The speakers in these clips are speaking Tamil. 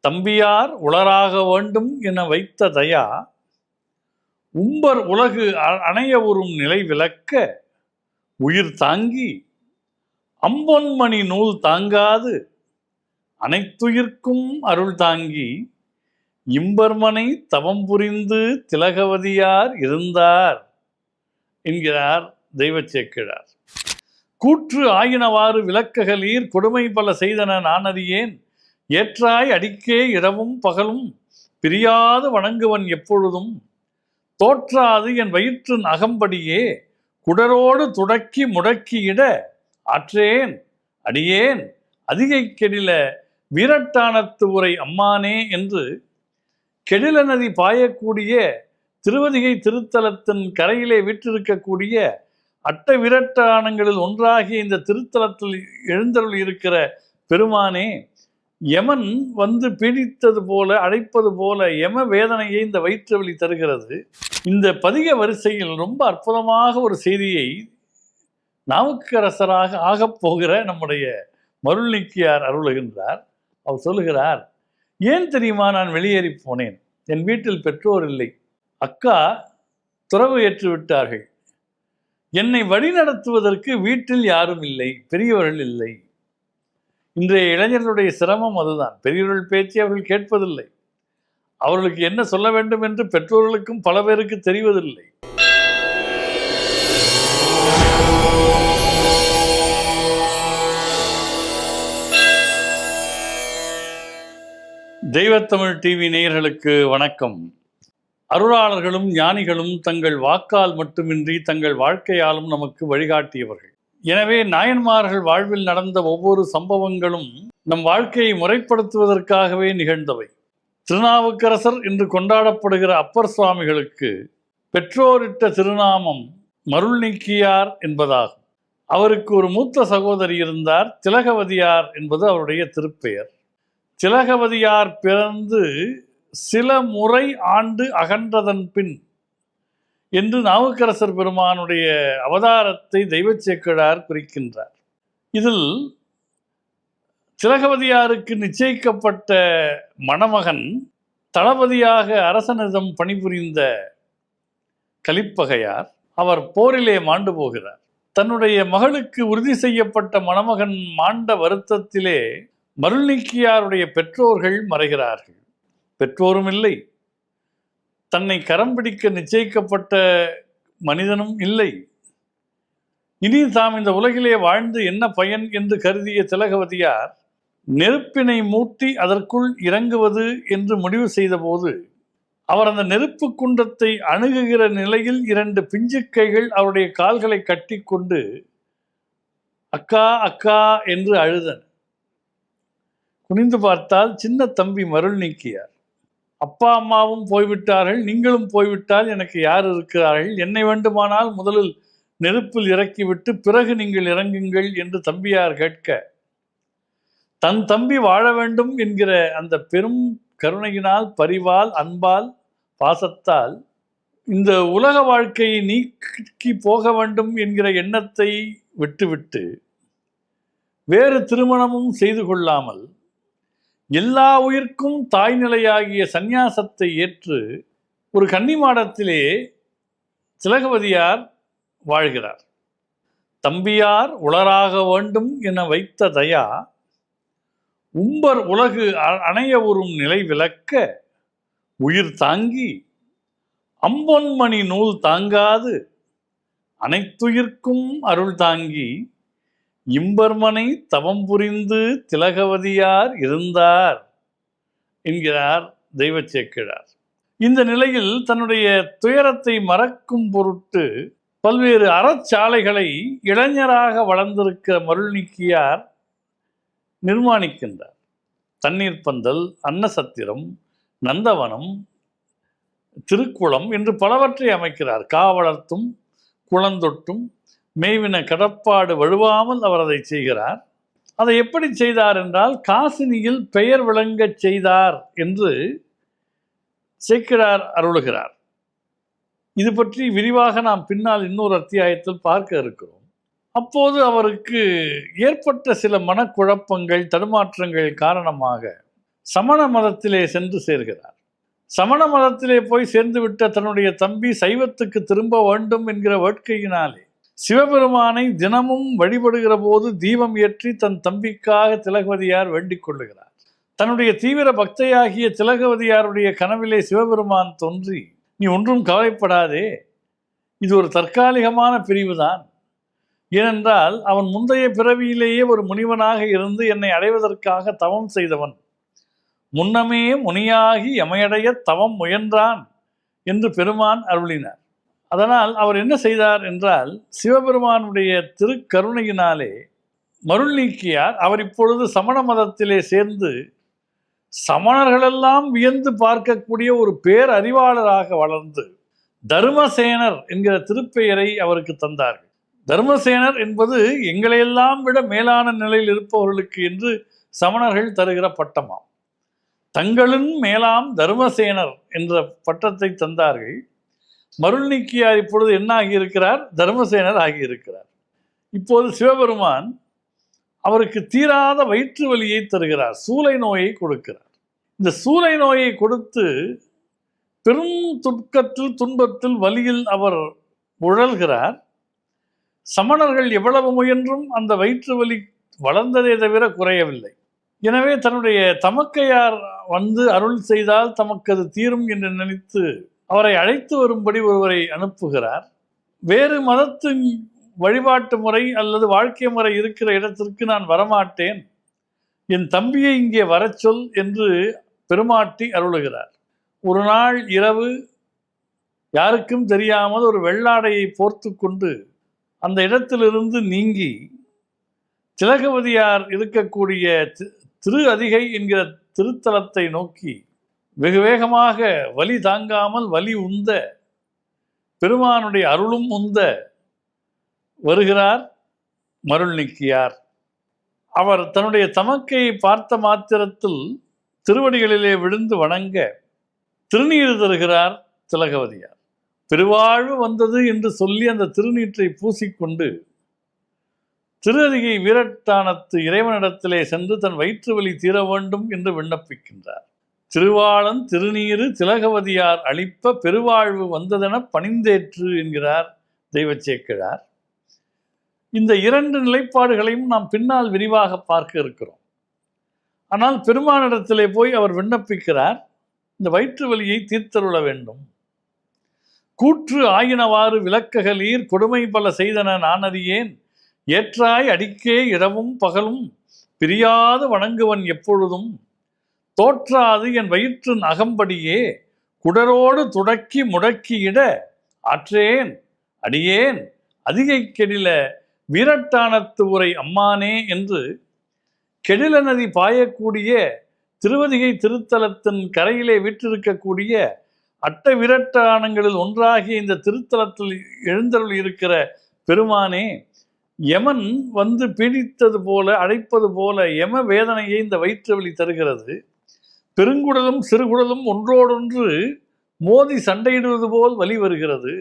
தம்பியார் உளராக வேண்டும் என வைத்த தயா உம்பர் உலகு அணைய உறும் நிலை விளக்க உயிர் தாங்கி அம்பொன்மணி நூல் தாங்காது அனைத்துயிர்க்கும் அருள் தாங்கி இம்பர்மனை தவம் புரிந்து திலகவதியார் இருந்தார் என்கிறார் தெய்வச்சேக்கிழார். கூற்று ஆயினவாறு விளக்ககலீர் கொடுமை பல செய்தன நானறியேன் ஏற்றாய் அடிக்கே இரவும் பகலும் பிரியாது வணங்குவன் எப்பொழுதும் தோற்றாது என் வயிற்றின் அகம்படியே குடரோடு துடக்கி முடக்கியிட ஆற்றேன் அடியேன் அதிகை கெடில வீரட்டானத்து உரை அம்மானே என்று கெடில நதி பாயக்கூடிய திருவதிகை திருத்தலத்தின் கரையிலே வீற்றிருக்கக்கூடிய அட்ட விரட்டானங்களில் ஒன்றாகிய இந்த திருத்தலத்தில் எழுந்தருள் இருக்கிற பெருமானே, யமன் வந்து பீடித்தது போல அழைப்பது போல யம வேதனையை இந்த வயிற்று வலி தருகிறது. இந்த பதிக வரிசையில் ரொம்ப அற்புதமாக ஒரு செய்தியை நாவுக்கரசராக ஆகப்போகிற நம்முடைய மருள்நீக்கியார் அருளுகின்றார். அவர் சொல்லுகிறார், ஏன் தெரியுமா நான் வெளியேறி போனேன்? என் வீட்டில் பெற்றோர் இல்லை, அக்கா துறவு ஏற்று விட்டார்கள், என்னை வழிநடத்துவதற்கு வீட்டில் யாரும் இல்லை, பெரியவர்கள் இல்லை. இன்றைய இளைஞர்களுடைய சிரமம் அதுதான். பெரியவர்கள் பேச்சு அவர்கள் கேட்பதில்லை. அவர்களுக்கு என்ன சொல்ல வேண்டும் என்று பெற்றோர்களுக்கும் பல பேருக்கு தெரிவதில்லை. தெய்வத்தமிழ் டிவி நேயர்களுக்கு வணக்கம். அருளாளர்களும் ஞானிகளும் தங்கள் வாக்கால் மட்டுமின்றி தங்கள் வாழ்க்கையாலும் நமக்கு வழிகாட்டியவர்கள். எனவே நாயன்மார்கள் வாழ்வில் நடந்த ஒவ்வொரு சம்பவங்களும் நம் வாழ்க்கையை முறைப்படுத்துவதற்காகவே நிகழ்ந்தவை. திருநாவுக்கரசர் என்று கொண்டாடப்படுகிற அப்பர் சுவாமிகளுக்கு பெற்றோரிட்ட திருநாமம் மருள்நீக்கியார் என்பதாகும். அவருக்கு ஒரு மூத்த சகோதரி இருந்தார், திலகவதியார் என்பது அவருடைய திருப்பெயர். திலகவதியார் பிறந்து சில முறை ஆண்டு அகன்றதன் பின் என்று நாவுக்கரசர் பெருமானுடைய அவதாரத்தை தெய்வச்சேக்கிழார் குறிக்கின்றார். இதில் திலகவதியாருக்கு நிச்சயிக்கப்பட்ட மணமகன் தளபதியாக அரசனிடம் பணிபுரிந்த கலிப்பகையார். அவர் போரிலே மாண்டு போகிறார். தன்னுடைய மகளுக்கு உறுதி செய்யப்பட்ட மணமகன் மாண்ட வருத்தத்திலே மருள்நீக்கியாருடைய பெற்றோர்கள் மறைகிறார்கள். பெற்றோரும் இல்லை, தன்னை கரம் பிடிக்க நிச்சயிக்கப்பட்ட மனிதனும் இல்லை. இனி தாம் இந்த உலகிலே வாழ்ந்து என்ன பயன் என்று கருதிய திலகவதியார் நெருப்பினை மூட்டி அதற்குள் இறங்குவது என்று முடிவு செய்தபோது அவர் அந்த நெருப்பு குண்டத்தை அணுகுகிற நிலையில் 2 பிஞ்சு கைகள் அவருடைய கால்களை கட்டி கொண்டு அக்கா அக்கா என்று அழுதன. குனிந்து பார்த்தால் சின்ன தம்பி மருள்நீக்கியார். அப்பா அம்மாவும் போய்விட்டார்கள், நீங்களும் போய்விட்டால் எனக்கு யார் இருக்கிறார்கள்? என்னை வேண்டுமானால் முதலில் நெருப்பில் இறக்கிவிட்டு பிறகு நீங்கள் இறங்குங்கள் என்று தம்பியார் கேட்க, தன் தம்பி வாழ வேண்டும் என்கிற அந்த பெரும் கருணையினால், பரிவால், அன்பால், பாசத்தால் இந்த உலக வாழ்க்கையை நீக்கி போக வேண்டும் என்கிற எண்ணத்தை விட்டுவிட்டு வேறு திருமணமும் செய்து கொள்ளாமல் எல்லா உயிர்க்கும் தாய்நிலையாகிய சந்நியாசத்தை ஏற்று ஒரு கன்னிமாடத்திலே திலகவதியார் வாழ்கிறார். தம்பியார் உளராக வேண்டும் என வைத்த தயா உம்பர் உலகு அணைய உறும் நிலை விளக்க உயிர் தாங்கி அம்பொன்மணி நூல் தாங்காது அனைத்துயிர்க்கும் அருள் தாங்கி இம்பர்மனை தவம் புரிந்து திலகவதியார் இருந்தார் என்கிறார் தெய்வச்சேக்கிழார். இந்த நிலையில் தன்னுடைய துயரத்தை மறக்கும் பொருட்டு பல்வேறு அறச்சாலைகளை இளைஞராக வளர்ந்திருக்கிற மருள்நீக்கியார் நிர்மாணிக்கின்றார். தண்ணீர் பந்தல், அன்னசத்திரம், நந்தவனம், திருக்குளம் என்று பலவற்றை அமைக்கிறார். காவலர்த்தும் குளந்தொட்டும் மேய்வின கடப்பாடு வழுவாமல் அவர் அதை செய்கிறார். அதை எப்படி செய்தார் என்றால், காசினியில் பெயர் விளங்கச் செய்தார் என்று சேக்கிழார் அருளுகிறார். இது பற்றி விரிவாக நாம் பின்னால் இன்னொரு அத்தியாயத்தில் பார்க்க இருக்கிறோம். அப்போது அவருக்கு ஏற்பட்ட சில மனக்குழப்பங்கள், தடுமாற்றங்கள் காரணமாக சமண மதத்திலே சென்று சேர்கிறார். சமண மதத்திலே போய் சேர்ந்துவிட்ட தன்னுடைய தம்பி சைவத்துக்கு திரும்ப வேண்டும் என்கிற வேட்கையினாலே சிவபெருமானை தினமும் வழிபடுகிற போது தீபம் ஏற்றி தன் தம்பிக்காக திலகவதியார் வேண்டிக் கொள்ளுகிறார். தன்னுடைய தீவிர பக்தையாகிய திலகவதியாருடைய கனவிலே சிவபெருமான் தோன்றி, நீ ஒன்றும் கவலைப்படாதே, இது ஒரு தற்காலிகமான பிரிவுதான். ஏனென்றால் அவன் முந்தைய பிறவியிலேயே ஒரு முனிவனாக இருந்து என்னை அடைவதற்காக தவம் செய்தவன். முன்னமே முனியாகி எமையடைய தவம் முயன்றான் என்று பெருமான் அருளினார். அதனால் அவர் என்ன செய்தார் என்றால், சிவபெருமானுடைய திருக்கருணையினாலே மருள் நீக்கியார் அவர் இப்பொழுது சமண மதத்திலே சேர்ந்து சமணர்களெல்லாம் வியந்து பார்க்கக்கூடிய ஒரு பேரறிவாளராக வளர்ந்து தர்மசேனர் என்கிற திருப்பெயரை அவருக்கு தந்தார்கள். தர்மசேனர் என்பது எங்களையெல்லாம் விட மேலான நிலையில் இருப்பவர்களுக்கு என்று சமணர்கள் தருகிற பட்டமாம். தங்களின் மேலாம் தர்மசேனர் என்ற பட்டத்தை தந்தார்கள். மருள் நீக்கியார் இப்பொழுது என்ன ஆகியிருக்கிறார்? தர்மசேனர் ஆகியிருக்கிறார். இப்போது சிவபெருமான் அவருக்கு தீராத வயிற்று வலியை தருகிறார், சூளை நோயை கொடுக்கிறார். இந்த சூளை நோயை கொடுத்து பெரும் துக்கத்தில் துன்பத்தில் வலியில் அவர் உழல்கிறார். சமணர்கள் எவ்வளவு முயன்றும் அந்த வயிற்று வலி வளர்ந்ததே தவிர குறையவில்லை. எனவே தன்னுடைய தமக்கையார் வந்து அருள் செய்தால் தமக்கு அது தீரும் என்று நினைத்து அவரை அழைத்து வரும்படி ஒருவரை அனுப்புகிறார். வேறு மதத்தின் வழிபாட்டு முறை அல்லது வாழ்க்கை முறை இருக்கிற இடத்திற்கு நான் வரமாட்டேன், என் தம்பியை இங்கே வரச் சொல் என்று பெருமாட்டி அருளுகிறார். ஒரு நாள் இரவு யாருக்கும் தெரியாமல் ஒரு வெள்ளாடையை போர்த்து கொண்டு அந்த இடத்திலிருந்து நீங்கி திலகவதியார் இருக்கக்கூடிய திரு அதிகை என்கிற திருத்தலத்தை நோக்கி வெகு வேகமாக வலி தாங்காமல் வலி உந்த பெருமானுடைய அருளும் உந்த வருகிறார் மருள் நீக்கியார். அவர் தன்னுடைய தமக்கையை பார்த்த மாத்திரத்தில் திருவடிகளிலே விழுந்து வணங்க திருநீர் தருகிறார் திலகவதியார். பெருவாழ்வு வந்தது என்று சொல்லி அந்த திருநீற்றை பூசிக்கொண்டு திரு அதிகை வீரட்டானத்து இறைவனிடத்திலே சென்று தன் வயிற்று வலி தீர வேண்டும் என்று விண்ணப்பிக்கின்றார். திருவாளன் திருநீரு திலகவதியார் அளிப்ப பெருவாழ்வு வந்ததென பணிந்தேற்று என்கிறார் தெய்வச்சேக்கிழார். இந்த இரண்டு நிலைப்பாடுகளையும் நாம் பின்னால் விரிவாக பார்க்க இருக்கிறோம். ஆனால் பெருமானிடத்திலே போய் அவர் விண்ணப்பிக்கிறார், இந்த வயிற்று வலியை தீர்த்தருள வேண்டும். கூற்று ஆயினவாறு விளக்ககலீர் கொடுமை பல செய்தன நானறியேன், ஏற்றாய் அடிக்கே இரவும் பகலும் பிரியாது வணங்குவன் எப்பொழுதும், தோற்றாது என் வயிற்றின் அகம்படியே குடரோடு துடக்கி முடக்கியிட ஆற்றேன் அடியேன் அதிகை கெடில வீரட்டானத்து உரை அம்மானே என்று கெடில நதி பாயக்கூடிய திருவதிகை திருத்தலத்தின் கரையிலே வீற்றிருக்கக்கூடிய அட்ட விரட்டானங்களில் ஒன்றாகிய இந்த திருத்தலத்தில் எழுந்தருள் இருக்கிற பெருமானே, யமன் வந்து பீடித்தது போல அழைப்பது போல யம வேதனையை இந்த வயிற்று வலி தருகிறது. பெருங்குடலும் சிறுகுடலும் ஒன்றோடொன்று மோதி சண்டையிடுவது போல் வலி வருகிறது.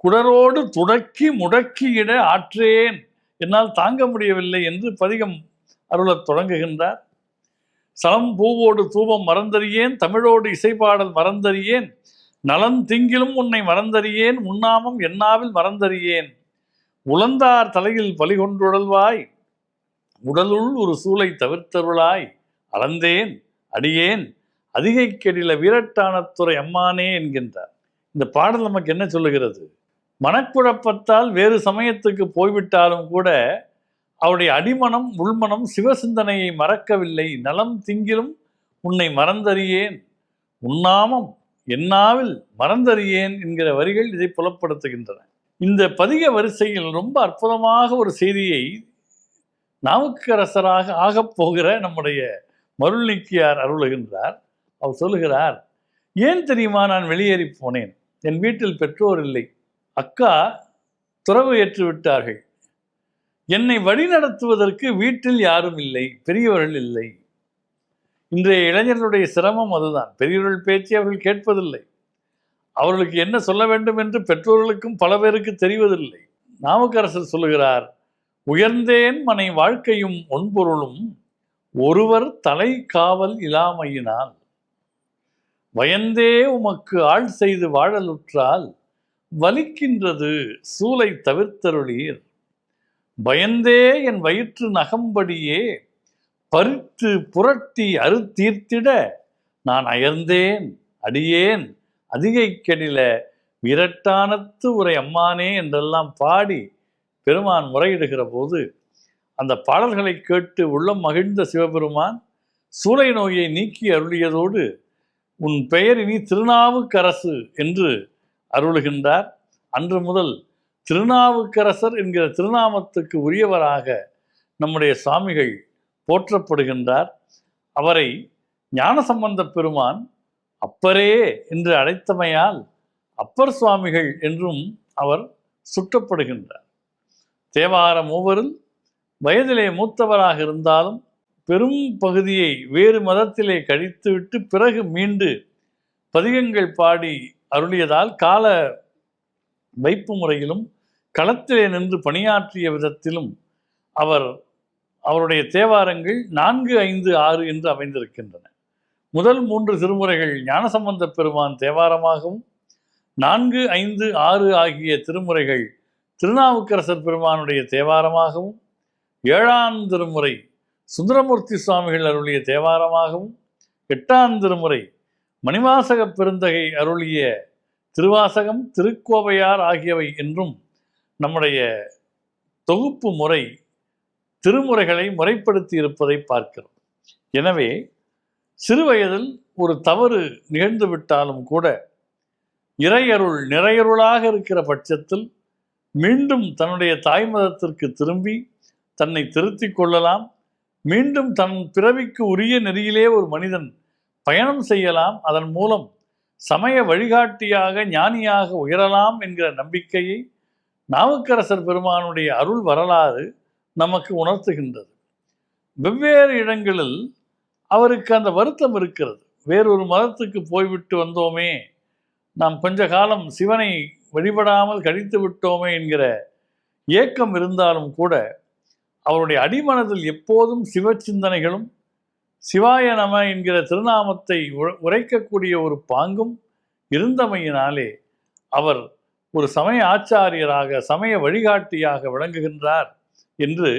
குடரோடு துடக்கி முடக்கியிட ஆற்றேன், என்னால் தாங்க முடியவில்லை என்று பதிகம் அருளத் தொடங்குகின்றார். சலம் பூவோடு தூபம் மறந்தறியேன், தமிழோடு இசைப்பாடல் மறந்தறியேன், நலன் திங்கிலும் உன்னை மறந்தறியேன், உண்ணாமம் என்னாவில் மறந்தறியேன், உளந்தார் தலையில் பலிகொன்றுடல்வாய், உடலுள் ஒரு சூளை தவிர்த்தருளாய், அளந்தேன் அடியேன் அதிகை கெடில வீரட்டானத்துறை அம்மானே என்கின்றார். இந்த பாடல் நமக்கு என்ன சொல்லுகிறது? மனக்குழப்பத்தால் வேறு சமயத்துக்கு போய்விட்டாலும் கூட அவருடைய அடிமனம் உள்மனம் சிவசிந்தனையை மறக்கவில்லை. நலம் திங்கிலும் உன்னை மறந்தறியேன், உண்ணாமம் என்னாவில் மறந்தறியேன் என்கிற வரிகள் இதை புலப்படுத்துகின்றன. இந்த பதிக வரிசையில் ரொம்ப அற்புதமாக ஒரு செய்தியை நாவுக்கரசராக ஆகப் போகிற நம்முடைய மருள் நீக்கியார் அருளுகின்றார். அவர் சொல்லுகிறார், ஏன் தெரியுமா நான் வெளியேறி போனேன்? என் வீட்டில் பெற்றோர் இல்லை, அக்கா துறவு ஏற்று விட்டார்கள், என்னை வழிநடத்துவதற்கு வீட்டில் யாரும் இல்லை, பெரியவர்கள் இல்லை. இன்றைய இளைஞர்களுடைய சிரமம் அதுதான். பெரியவர்கள் பேச்சு அவர்கள் கேட்பதில்லை. அவர்களுக்கு என்ன சொல்ல வேண்டும் என்று பெற்றோர்களுக்கும் பல பேருக்கு தெரிவதில்லை. நாவுக்கரசர் சொல்லுகிறார், உயர்ந்தேன் மனை வாழ்க்கையும் ஒன்பொருளும் ஒருவர் தலை காவல் இலாமையினால் வயந்தே உமக்கு ஆள் செய்து வாழலுற்றால் வலிக்கின்றது சூலை தவிர்த்தருளீர். பயந்தே என் வயிற்று நகம்படியே பறித்து புரட்டி அறுத்தீர்த்திட நான் அயர்ந்தேன் அடியேன் அதிகை கெடில விரட்டானத்து உரை அம்மானே என்றெல்லாம் பாடி பெருமான் முறையிடுகிற போது அந்த பாடல்களை கேட்டு உள்ளம் மகிழ்ந்த சிவபெருமான் சூளை நோயை நீக்கி அருளியதோடு உன் பெயர் இனி திருநாவுக்கரசு என்று அருளுகின்றார். அன்று முதல் திருநாவுக்கரசர் என்கிற திருநாமத்துக்கு உரியவராக நம்முடைய சுவாமிகள் போற்றப்படுகின்றார். அவரை ஞானசம்பந்த பெருமான் அப்பரே என்று அழைத்தமையால் அப்பர் சுவாமிகள் என்றும் அவர் சுட்டப்படுகின்றார். தேவார மூவரில் வயதிலே மூத்தவராக இருந்தாலும் பெரும் பகுதியை வேறு மதத்திலே கழித்துவிட்டு பிறகு மீண்டு பதிகங்கள் பாடி அருளியதால் கால வைப்பு முறையிலும் களத்திலே நின்று பணியாற்றிய விதத்திலும் அவருடைய தேவாரங்கள் 4, 5, 6 என்று அமைந்திருக்கின்றன. முதல் 3 திருமுறைகள் ஞானசம்பந்த பெருமான் தேவாரமாகவும் 4, 5, 6 ஆகிய திருமுறைகள் திருநாவுக்கரசர் பெருமானுடைய தேவாரமாகவும் 7ஆம் திருமுறை சுந்தரமூர்த்தி சுவாமிகள் அருளிய தேவாரமாகவும் 8ஆம் திருமுறை மணிவாசக பெருந்தகை அருளிய திருவாசகம் திருக்கோவையார் ஆகியவை என்றும் நம்முடைய தொகுப்பு முறை திருமுறைகளை முறைப்படுத்தி இருப்பதை பார்க்கிறோம். எனவே சிறுவயதில் ஒரு தவறு நிகழ்ந்து விட்டாலும் கூட இறையருள் நிறையருளாக இருக்கிற பட்சத்தில் மீண்டும் தன்னுடைய தாய் மதத்திற்கு திரும்பி தன்னை திருத்திக் கொள்ளலாம். மீண்டும் தன் பிறவிக்கு உரிய நெறியிலே ஒரு மனிதன் பயணம் செய்யலாம். அதன் மூலம் சமய வழிகாட்டியாக ஞானியாக உயரலாம் என்கிற நம்பிக்கையை நாவுக்கரசர் பெருமானுடைய அருள் வரலாறு நமக்கு உணர்த்துகின்றது. வெவ்வேறு இடங்களில் அவருக்கு அந்த வருத்தம் இருக்கிறது. வேறொரு மதத்துக்கு போய்விட்டு வந்தோமே, நாம் கொஞ்ச காலம் சிவனை வழிபடாமல் கழித்து விட்டோமே என்கிற ஏக்கம் இருந்தாலும் கூட அவருடைய அடிமனதில் எப்போதும் சிவ சிந்தனைகளும் சிவாய நம என்கிற திருநாமத்தை உரைக்கக்கூடிய ஒரு பாங்கும் இருந்தமையினாலே அவர் ஒரு சமய ஆச்சாரியராக சமய வழிகாட்டியாக விளங்குகின்றார் என்று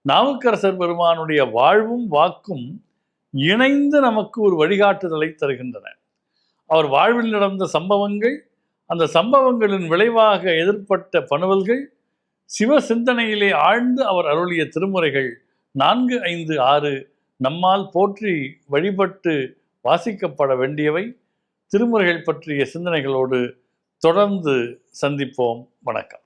நாவுக்கரசர் பெருமானுடைய வாழ்வும் வாக்கும் இணைந்து நமக்கு ஒரு வழிகாட்டுதலை தருகின்றன. அவர் வாழ்வில் நடந்த சம்பவங்கள், அந்த சம்பவங்களின் விளைவாக எதிர்ப்பட்ட பணுவல்கள், சிவ சிந்தனையிலே ஆழ்ந்து அவர் அருளிய திருமுறைகள் 4, 5, 6 நம்மால் போற்றி வழிபட்டு வாசிக்கப்பட வேண்டியவை. திருமுறைகள் பற்றிய சிந்தனைகளோடு தொடர்ந்து சந்திப்போம். வணக்கம்.